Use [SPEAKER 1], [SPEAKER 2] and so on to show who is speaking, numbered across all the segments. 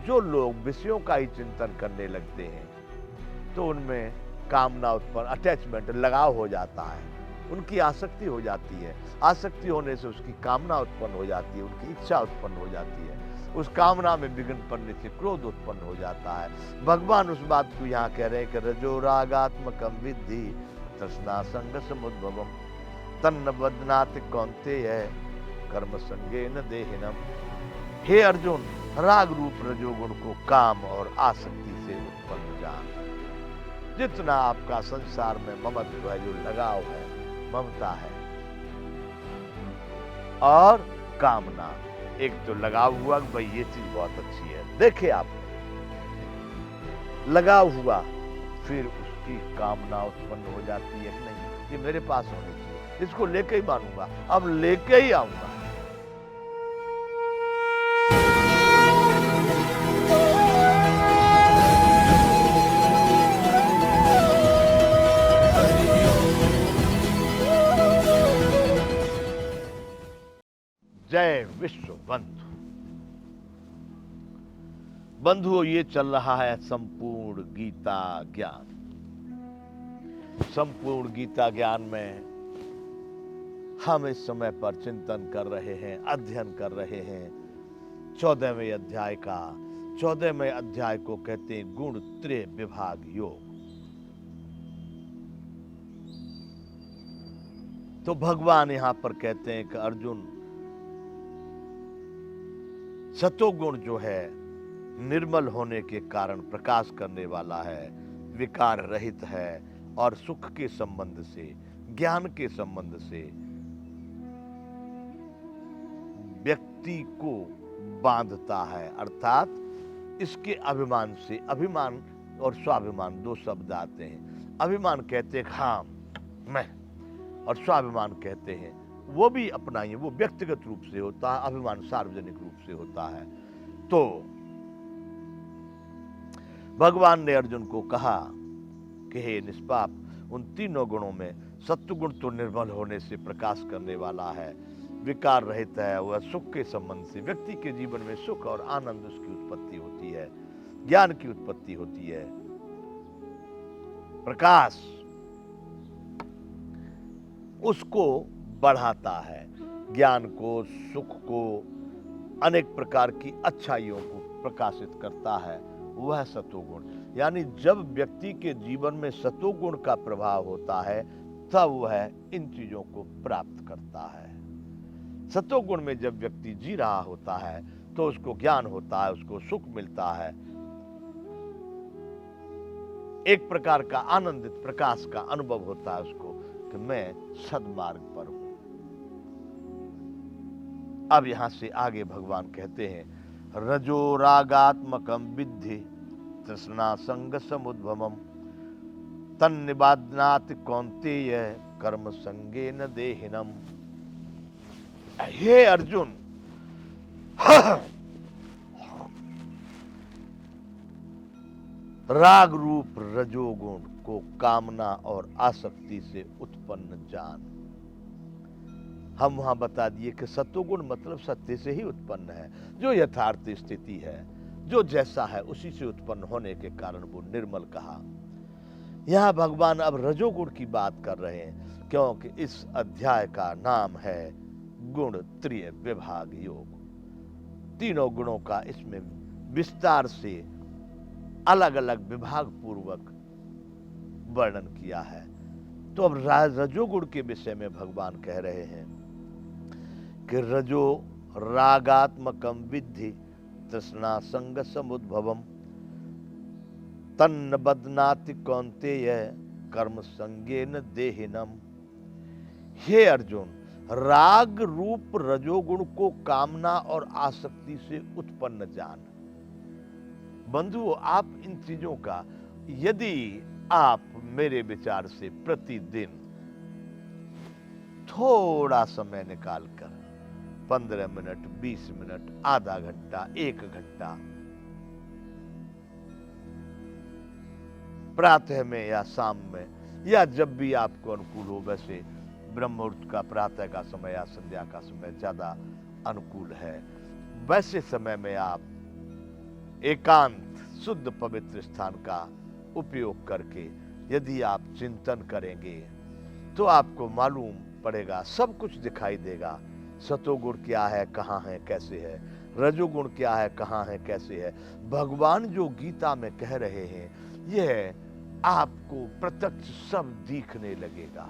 [SPEAKER 1] जो लोग विषयों का ही चिंतन करने लगते हैं तो उनमें कामना उत्पन्न, अटैचमेंट, लगाव हो जाता है, उनकी आसक्ति हो जाती है। आसक्ति होने से उसकी कामना उत्पन्न हो जाती है, उनकी इच्छा उत्पन्न हो जाती है। उस कामना में विघ्न पड़ने से क्रोध उत्पन्न हो जाता है। भगवान उस बात को यहाँ कह रहे हैं कि रजो रागात्मकम विद्धि तृष्णा संग समुद्भवम तन्न बदनाति कौन्तेय कर्म संगेन देहिनम। हे अर्जुन, राग रूप रजोगुण को काम और आसक्ति से उत्पन्न जान। जितना आपका संसार में ममत्व है, जो लगाव है, ममता है और कामना, एक तो लगाव हुआ कि भाई ये चीज बहुत अच्छी है, देखे आप, लगाव हुआ, फिर उसकी कामना उत्पन्न हो जाती है कि नहीं ये मेरे पास होनी चाहिए, इसको लेके ही मानूंगा, अब लेके ही आऊंगा। जय विश्व बंधु। बंधुओं, ये चल रहा है संपूर्ण गीता ज्ञान। संपूर्ण गीता ज्ञान में हम इस समय पर चिंतन कर रहे हैं, अध्ययन कर रहे हैं 14वें अध्याय का। 14वें अध्याय को कहते हैं गुण त्रय विभाग योग। तो भगवान यहां पर कहते हैं कि अर्जुन, सतोगुण जो है निर्मल होने के कारण प्रकाश करने वाला है, विकार रहित है और सुख के संबंध से, ज्ञान के संबंध से व्यक्ति को बांधता है। अर्थात इसके अभिमान से, अभिमान और स्वाभिमान दो शब्द आते हैं। अभिमान कहते हैं हाँ मैं, और स्वाभिमान कहते हैं वो भी अपना ही, वो व्यक्तिगत रूप से होता है, अभिमान सार्वजनिक रूप से होता है। तो भगवान ने अर्जुन को कहा कि हे निष्पाप, उन तीनों गुणों में सत्वगुण तो निर्मल होने से प्रकाश करने वाला है, विकार रहित है, वह सुख के संबंध से, व्यक्ति के जीवन में सुख और आनंद उसकी उत्पत्ति होती है, ज्ञान की उत्पत्ति होती है। प्रकाश उसको बढ़ाता है, ज्ञान को, सुख को, अनेक प्रकार की अच्छाइयों को प्रकाशित करता है, वह सतोगुण। यानी जब व्यक्ति के जीवन में सतोगुण का प्रभाव होता है तब वह इन चीजों को प्राप्त करता है। सतोगुण में जब व्यक्ति जी रहा होता है तो उसको ज्ञान होता है, उसको सुख मिलता है, एक प्रकार का आनंदित प्रकाश का अनुभव होता है उसको कि मैं सद्मार्ग पर हूं। अब यहां से आगे भगवान कहते हैं रजो रागात्मकम विद्धि तृष्णा संग समुद्भवम तन्निबादनाति कौन्तेय कर्म संगेन देहिनम। हे अर्जुन, राग रूप रजोगुण को कामना और आसक्ति से उत्पन्न जान। हम वहां बता दिए कि सत्वगुण मतलब सत्य से ही उत्पन्न है, जो यथार्थ स्थिति है, जो जैसा है उसी से उत्पन्न होने के कारण वो निर्मल कहा। यहां भगवान अब रजोगुण की बात कर रहे हैं, क्योंकि इस अध्याय का नाम है गुण त्रय विभाग योग। तीनों गुणों का इसमें विस्तार से अलग अलग विभाग पूर्वक वर्णन किया है। तो अब रजोगुण के विषय में भगवान कह रहे हैं कि रजो रागात्मकम विद्धि तृष्णा संग समुद्भवम तन्न बदनाति कौन्तेय कर्म संगेन देहिनम। हे अर्जुन, राग रूप रजोगुण को कामना और आसक्ति से उत्पन्न जान। बंधुओं, आप इन चीजों का यदि आप मेरे विचार से प्रतिदिन थोड़ा समय निकालकर 15 मिनट, 20 मिनट, आधा घंटा, 1 घंटा प्रातः में या शाम में या जब भी आपको अनुकूल हो, वैसे ब्रह्म मुहूर्त का प्रातः का समय या संध्या का समय ज्यादा अनुकूल है, वैसे समय में आप एकांत शुद्ध पवित्र स्थान का उपयोग करके यदि आप चिंतन करेंगे तो आपको मालूम पड़ेगा, सब कुछ दिखाई देगा। सतोगुण क्या है, कहाँ है, कैसे है, रजोगुण क्या है, कहाँ है, कैसे है। भगवान जो गीता में कह रहे हैं यह आपको प्रत्यक्ष सब दिखने लगेगा।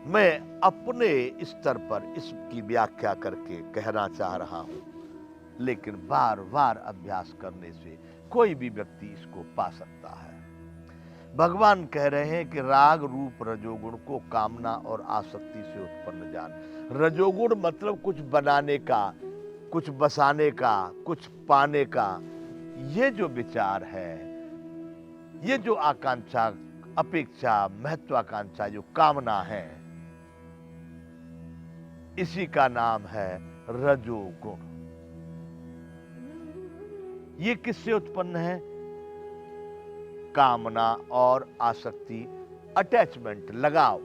[SPEAKER 1] मैं अपने स्तर पर इसकी व्याख्या करके कहना चाह रहा हूं, लेकिन बार बार अभ्यास करने से कोई भी व्यक्ति इसको पा सकता है। भगवान कह रहे हैं कि राग रूप रजोगुण को कामना और आसक्ति से उत्पन्न जान। रजोगुण मतलब कुछ बनाने का, कुछ बसाने का, कुछ पाने का, ये जो विचार है, ये जो आकांक्षा, अपेक्षा, महत्वाकांक्षा, जो कामना है, इसी का नाम है रजोगुण। ये किससे उत्पन्न है? कामना और आसक्ति, अटैचमेंट, लगाव।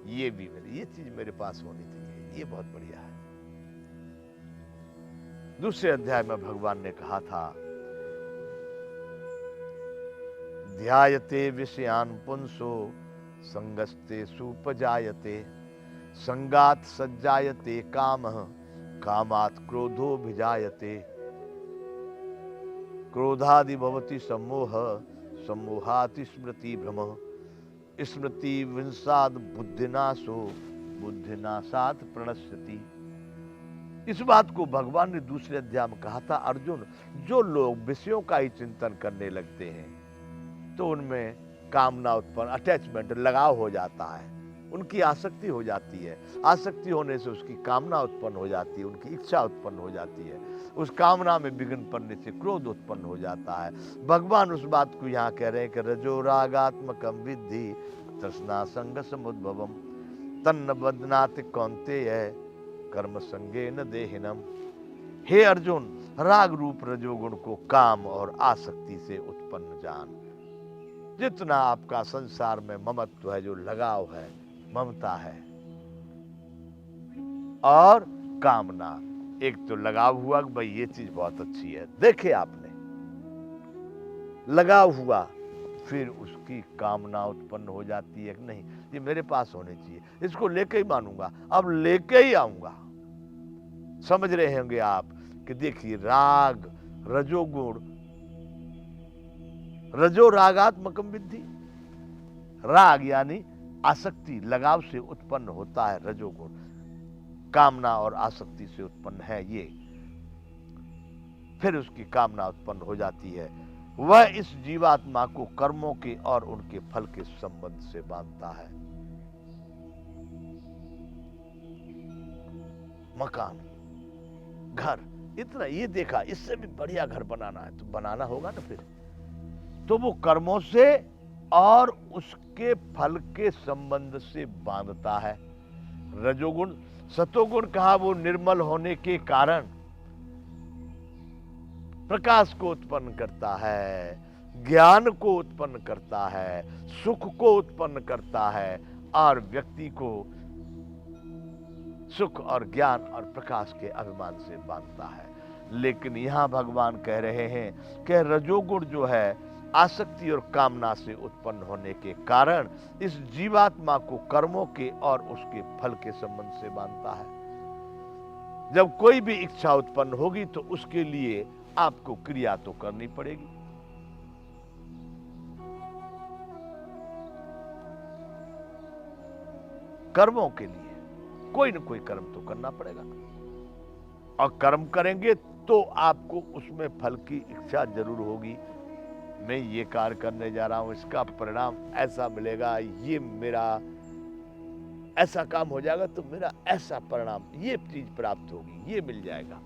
[SPEAKER 1] ये भी ये चीज मेरे पास होनी चाहिए, ये बहुत बढ़िया है। दूसरे अध्याय में भगवान ने कहा था, ध्यायते विषयान पुंसो संगस्ते सुपजायते, संगात सज्जायते कामः, कामात् क्रोधो भिजायते, क्रोधादि भवति सम्मोह, सम्मोहात् स्मृति भ्रमः, स्मृति विंसाद बुद्धिनाशो, बुद्धिनाशात् प्रणश्यति। इस बात को भगवान ने दूसरे अध्याय में कहा था, अर्जुन, जो लोग विषयों का ही चिंतन करने लगते हैं तो उनमें कामना उत्पन्न, अटैचमेंट, लगाव हो जाता है, उनकी आसक्ति हो जाती है। आसक्ति होने से उसकी कामना उत्पन्न हो जाती है, उनकी इच्छा उत्पन्न हो जाती है, उस कामना में विघ्न पड़ने से क्रोध उत्पन्न हो जाता है। भगवान उस बात को यहाँ कह रहे हैं कि रजो रागात्मकम विद्धि तृष्णा संग समुद्भवम, तन्न बदनाति कौन्तेय कर्म संगेन देहिनम। हे अर्जुन, राग रूप रजोगुण को काम और आसक्ति से उत्पन्न जान। जितना आपका संसार में ममत्व है, जो लगाव है, ममता है और कामना, एक तो लगाव हुआ कि भाई ये चीज बहुत अच्छी है, देखे आपने, लगाव हुआ, फिर उसकी कामना उत्पन्न हो जाती है कि नहीं ये मेरे पास होने चाहिए, इसको लेके ही मानूंगा, अब लेके ही आऊंगा। समझ रहे होंगे आप कि देखिए, राग रजोगुण, रजो रागात्मकम विद्धि, राग यानी आसक्ति, लगाव से उत्पन्न होता है रजोगुण, कामना और आसक्ति से उत्पन्न है ये। फिर उसकी कामना उत्पन्न हो जाती है, वह इस जीवात्मा को कर्मों के और उनके फल के संबंध से बांधता है। मकान, घर, इतना ये देखा, इससे भी बढ़िया घर बनाना है तो बनाना होगा ना, फिर तो वो कर्मों से और उसके फल के संबंध से बांधता है। रजोगुण, सतोगुण कहा वो निर्मल होने के कारण प्रकाश को उत्पन्न करता है, ज्ञान को उत्पन्न करता है, सुख को उत्पन्न करता है और व्यक्ति को सुख और ज्ञान और प्रकाश के अभिमान से बांधता है। लेकिन यहां भगवान कह रहे हैं कि रजोगुण जो है आसक्ति और कामना से उत्पन्न होने के कारण इस जीवात्मा को कर्मों के और उसके फल के संबंध से बांधता है। जब कोई भी इच्छा उत्पन्न होगी तो उसके लिए आपको क्रिया तो करनी पड़ेगी। कर्मों के लिए कोई न कोई कर्म तो करना पड़ेगा, और कर्म करेंगे तो आपको उसमें फल की इच्छा जरूर होगी। मैं ये कार्य करने जा रहा हूं, इसका परिणाम ऐसा मिलेगा, ये मेरा ऐसा काम हो जाएगा तो मेरा ऐसा परिणाम, ये चीज प्राप्त होगी, ये मिल जाएगा।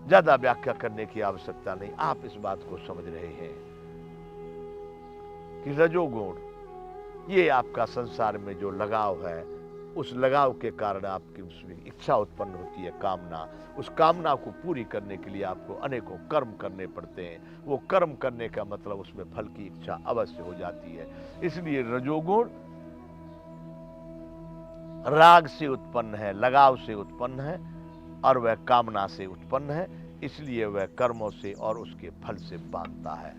[SPEAKER 1] ज्यादा व्याख्या करने की आवश्यकता नहीं, आप इस बात को समझ रहे हैं कि रजोगुण ये आपका संसार में जो लगाव है, उस लगाव के कारण आपकी उसमें इच्छा उत्पन्न होती है, कामना। उस कामना को पूरी करने के लिए आपको अनेकों कर्म करने पड़ते हैं। वो कर्म करने का मतलब उसमें फल की इच्छा अवश्य हो जाती है। इसलिए रजोगुण राग से उत्पन्न है, लगाव से उत्पन्न है, और वह कामना से उत्पन्न है, इसलिए वह कर्मों से और उसके फल से बांधता है।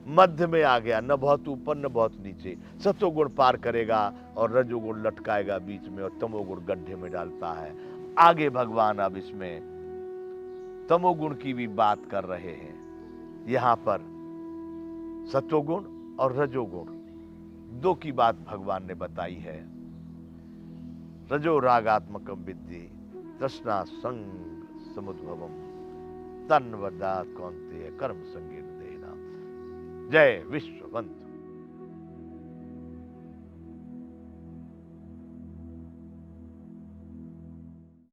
[SPEAKER 1] मध्य में आ गया, न बहुत ऊपर न बहुत नीचे। सतोगुण पार करेगा और रजोगुण लटकाएगा बीच में और तमोगुण गड्ढे में डालता है। आगे भगवान अब इसमें तमोगुण की भी बात कर रहे हैं। यहां पर सत्वगुण और रजोगुण दो की बात भगवान ने बताई है। रजो रागात्मकम विद्धि तृष्णा संग समुद्भवम तन्वदात कौन्तेय कर्म संगेन देना। जय विश्ववंत।